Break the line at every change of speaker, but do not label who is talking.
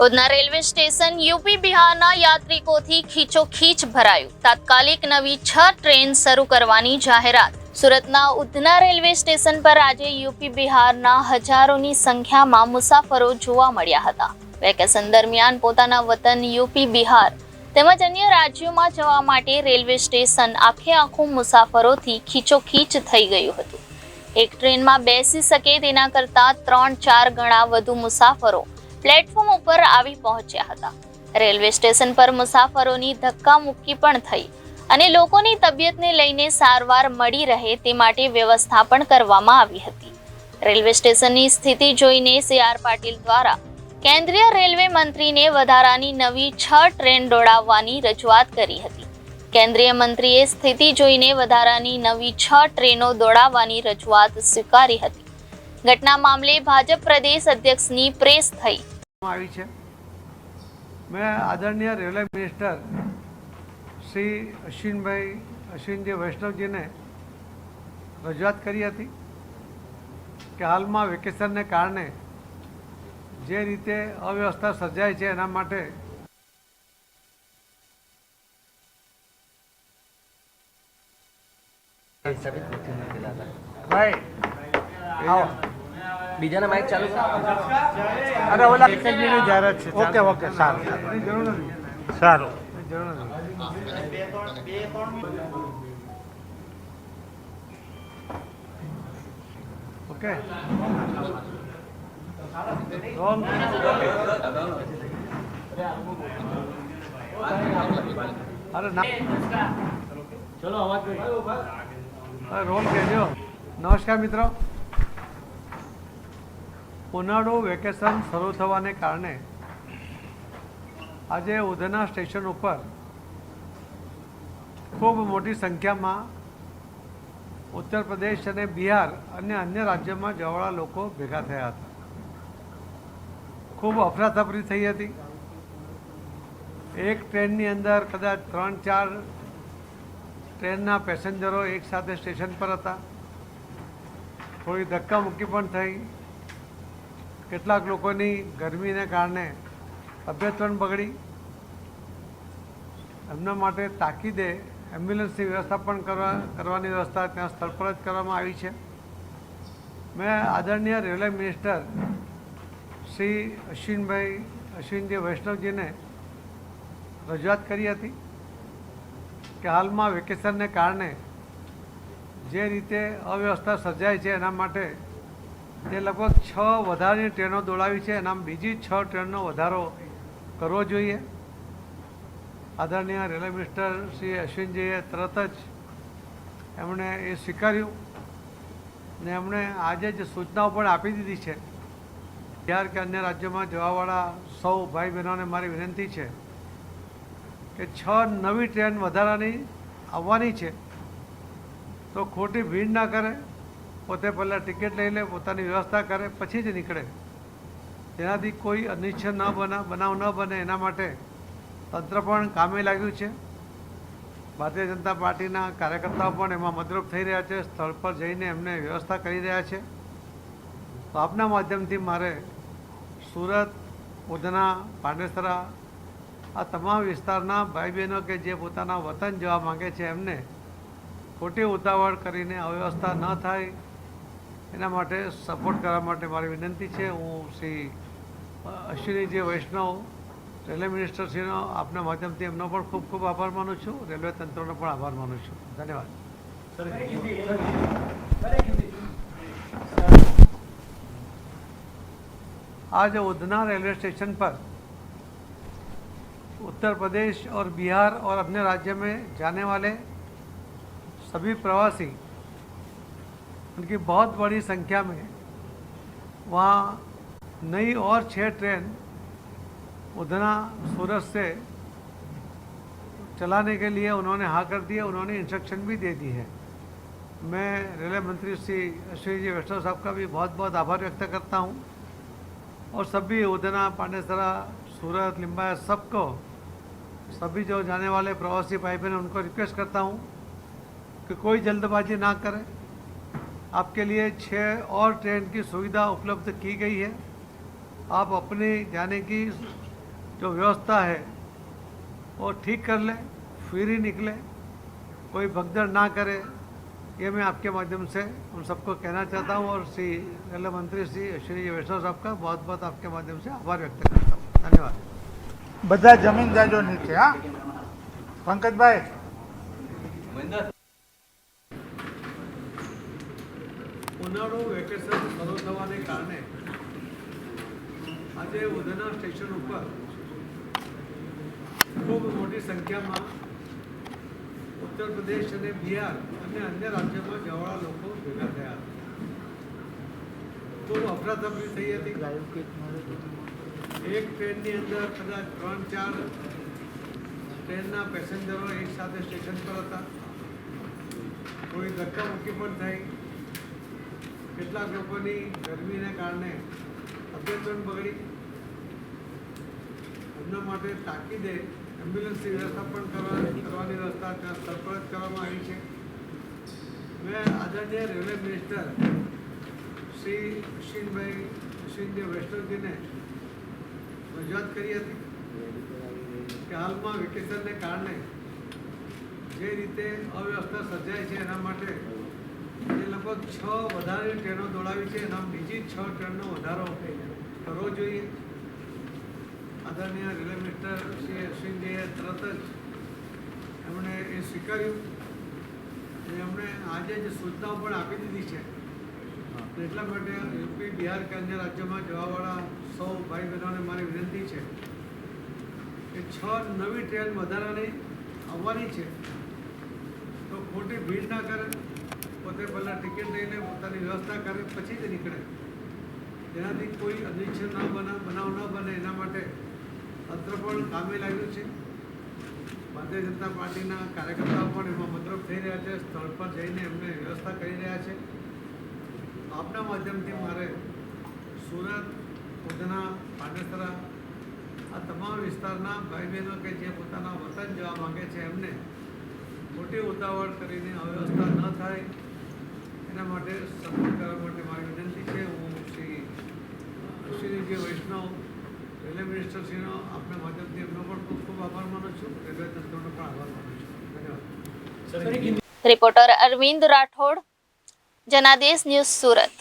Udhna railway station UP બિહારના યાત્રિકોથી ખીચોખીચ ભરાયું. તાત્કાલિક નવી 6 ટ્રેન શરૂ કરવાની જાહેરાત. સુરતના ઉધના રેલવે સ્ટેશન પર આજે યુપી બિહારના હજારોની સંખ્યામાં મુસાફરો જોવા મળ્યા હતા. વેકેશન દરમિયાન પોતાના વતન યુપી બિહાર તેમજ અન્ય રાજ્યોમાં જવા માટે રેલવે સ્ટેશન આખે આખું મુસાફરોથી ખીચોખીચ થઈ ગયું હતું. એક ટ્રેનમાં બેસી શકે તેના કરતાં 3-4 ગણા વધુ મુસાફરો પ્લેટફોર્મ ઉપર આવી પહોંચ્યા હતા. રેલવે સ્ટેશન પર મુસાફરોની ધક્કામુક્કી પણ થઈ અને લોકોની તબિયતને લઈને સારવાર મળી રહે તે માટે વ્યવસ્થા પણ કરવામાં આવી હતી. રેલવે સ્ટેશનની સ્થિતિ જોઈને CR પાટીલ દ્વારા કેન્દ્રીય રેલવે મંત્રીને વધારાની નવી 6 ટ્રેન દોડાવવાની રજૂઆત કરી હતી. કેન્દ્રીય મંત્રીએ સ્થિતિ જોઈને વધારાની નવી 6 ટ્રેનો દોડાવવાની રજૂઆત સ્વીકારી હતી. ઘટના મામલે ભાજપ પ્રદેશ અધ્યક્ષની પ્રેસ થઈ
આવી છે. મેં આદરણીય રેલવે મિનિસ્ટર શ્રી અશ્વિનજી વૈષ્ણવજીને રજૂઆત કરી હતી કે હાલમાં વેકેશનને કારણે જે રીતે અવ્યવસ્થા સર્જાય છે એના માટે ભાઈ આવો
બીજાના માઇક ચાલુ કરો.
અરે ઓલા એકની જાહેરાત છે. ઓકે ઓકે સારું સારું જરૂર નથી. ઓકે રોલ અરે ના ચલો અવાજ રોલ કહેજો. નમસ્કાર મિત્રો, ઉનાળુ વેકેશન શરૂ થવાને કારણે આજે ઉધના સ્ટેશન ઉપર ખૂબ મોટી સંખ્યામાં ઉત્તર પ્રદેશ અને બિહાર અને અન્ય રાજ્યોમાં જવાવાળા લોકો ભેગા થયા હતા. ખૂબ અફરાતફરી થઈ હતી. એક ટ્રેનની અંદર કદાચ 3-4 ટ્રેનના પેસેન્જરો એકસાથે સ્ટેશન પર હતા. થોડી ધક્કામુક્કી પણ થઈ. કેટલાક લોકોની ગરમીને કારણે તબિયત પણ બગડી. એમના માટે તાકીદે એમ્બ્યુલન્સની વ્યવસ્થા પણ કરવાની વ્યવસ્થા ત્યાં સ્થળ પર જ કરવામાં આવી છે. મેં આદરણીય રેલવે મિનિસ્ટર શ્રી અશ્વિનજી વૈષ્ણવજીને રજૂઆત કરી હતી કે હાલમાં વેકેશનને કારણે જે રીતે અવ્યવસ્થા સર્જાય છે એના માટે તે લગભગ 6 વધારાની ટ્રેનો દોડાવી છે. એનામાં બીજી 6 ટ્રેનનો વધારો કરવો જોઈએ. આદરણીય રેલવે મિનિસ્ટર શ્રી અશ્વિનજીએ તરત જ એમણે એ સ્વીકાર્યું ને એમણે આજે જ સૂચનાઓ પણ આપી દીધી છે. બિહાર કે અન્ય રાજ્યોમાં જવાવાળા સૌ ભાઈ બહેનોને મારી વિનંતી છે કે 6 નવી ટ્રેન વધારાની આવવાની છે તો ખોટી ભીડ ના કરે. પોતે પહેલાં ટિકિટ લઈ લે, પોતાની વ્યવસ્થા કરે, પછી જ નીકળે. તેનાથી કોઈ અનિચ્છનીય બનાવ ન બને એના માટે તંત્ર પણ કામે લાગ્યું છે. ભારતીય જનતા પાર્ટીના કાર્યકર્તાઓ પણ એમાં મદદરૂપ થઈ રહ્યા છે. સ્થળ પર જઈને એમને વ્યવસ્થા કરી રહ્યા છે. તો આપના માધ્યમથી મારે સુરત, ઉધના, પાંડેસરા આ તમામ વિસ્તારના ભાઈ બહેનો કે જે પોતાના વતન જવા માગે છે એમને ખોટી ઉતાવળ કરીને અવ્યવસ્થા ન થાય એના માટે સપોર્ટ કરવા માટે મારી વિનંતી છે. હું શ્રી અશ્વિનીજી વૈષ્ણવ રેલવે મિનિસ્ટરશ્રીનો આપના માધ્યમથી એમનો પણ ખૂબ ખૂબ આભાર માનું છું. રેલવે તંત્રનો પણ આભાર માનું છું. ધન્યવાદ. आज उधना रेलवे स्टेशन पर उत्तर प्रदेश और बिहार और अन्य राज्य में जाने वाले सभी प्रवासी उनकी बहुत बड़ी संख्या में वहाँ नई और 6 ट्रेन उधना सूरत से चलाने के लिए उन्होंने हाँ कर दिया. उन्होंने इंस्ट्रक्शन भी दे दी है. मैं रेलवे मंत्री श्री अश्विनी वैष्णव साहब का भी बहुत बहुत आभार व्यक्त करता हूँ और सभी उधना, पांडेसरा, सूरत, लिम्बायत सबको, सभी जो जाने वाले प्रवासी भाई बहन उनको रिक्वेस्ट करता हूँ कि कोई जल्दबाजी ना करें. आपके लिए 6 और ट्रेन की सुविधा उपलब्ध की गई है. आप अपने जाने की जो व्यवस्था है वो ठीक कर ले, फ्री निकले, कोई भगदड़ ना करे, ये मैं आपके माध्यम से उन सबको कहना चाहता हूँ। और श्री रेलवे मंत्री श्री अश्विनी वैष्णव साहब का बहुत बहुत आपके माध्यम से आभार व्यक्त करता हूँ। धन्यवाद।
બધા જમીન જાજો નીચે હા પંકજભાઈ
ઉનાળુ વેકેશન શરૂ થવાને કારણે આજે ઉધના સ્ટેશન ઉપર ખૂબ મોટી સંખ્યામાં ઉત્તર પ્રદેશ અને બિહાર અને અન્ય રાજ્યોમાં જવાવાળા લોકો ભેગા થયા ખૂબ અફરાતફરી થઈ હતી। એક ટ્રેનની અંદર કદાચ 3-4 ટ્રેનના પેસેન્જરો એક સાથે સ્ટેશન પર હતા। કોઈ ધક્કામુક્કી પણ થઈ। કેટલાક લોકોની ગરમીને કારણે તબિયત પણ બગડી। એમના માટે તાકીદે એમ્બ્યુલન્સની વ્યવસ્થા પણ કરવાની વ્યવસ્થા ત્યાં સ્થળ પર જ કરવામાં આવી છે। મેં આદરણીય રેલવે મિનિસ્ટર શ્રી અશ્વિનજી વૈષ્ણવજીને રજૂઆત કરી હતી કે હાલમાં વેકેશનને કારણે જે રીતે અવ્યવસ્થા સર્જાય છે એના માટે એ લગભગ 6 વધારાની ટ્રેનો દોડાવી છે, એના બીજી 6 ટ્રેનનો વધારો કરવો જોઈએ। આદરણીય રેલવે મિનિસ્ટર શ્રી અશ્વિનજીએ તરત જ એમણે એ સ્વીકાર્યું અને એમણે આજે જે સૂચનાઓ પણ આપી દીધી છે। એટલા માટે યુપી, બિહાર કે અન્ય રાજ્યોમાં જવાવાળા સૌ ભાઈ બહેનોને મારી વિનંતી છે કે 6 નવી ટ્રેન વધારાની આવવાની છે તો ખોટી ભીડ ના કરે, પોતે પહેલાં ટિકિટ લઈને પોતાની વ્યવસ્થા કરે પછી જ નીકળે, જેનાથી કોઈ અનિચ્છનીય બનાવ ન બને એના માટે તંત્ર પણ કામે લાગ્યું છે। ભારતીય જનતા પાર્ટીના કાર્યકર્તાઓ પણ એમાં મદદ થઈ રહ્યા છે, સ્થળ પર જઈને એમને વ્યવસ્થા કરી રહ્યા છે। આપના માધ્યમથી મારે સુરત, ઉધના, પાંડેસરા આ તમામ વિસ્તારના ભાઈ બહેનો કે જે પોતાના વતન જવા માગે છે એમને મોટી ઉતાવળ કરીને અવ્યવસ્થા ન થાય એના માટે સપોર્ટ કરવા માટે મારી વિનંતી છે। હું શ્રી અશ્વિનીજી વૈષ્ણવ રેલવે મિનિસ્ટરશ્રીનો આપના માધ્યમથી એમનો પણ ખૂબ ખૂબ આભાર માનું છું, રેલવે તંત્રનો પણ આભાર માનું છું। ધન્યવાદ।
Reporter Arvind Rathod, Janadesh news, Surat.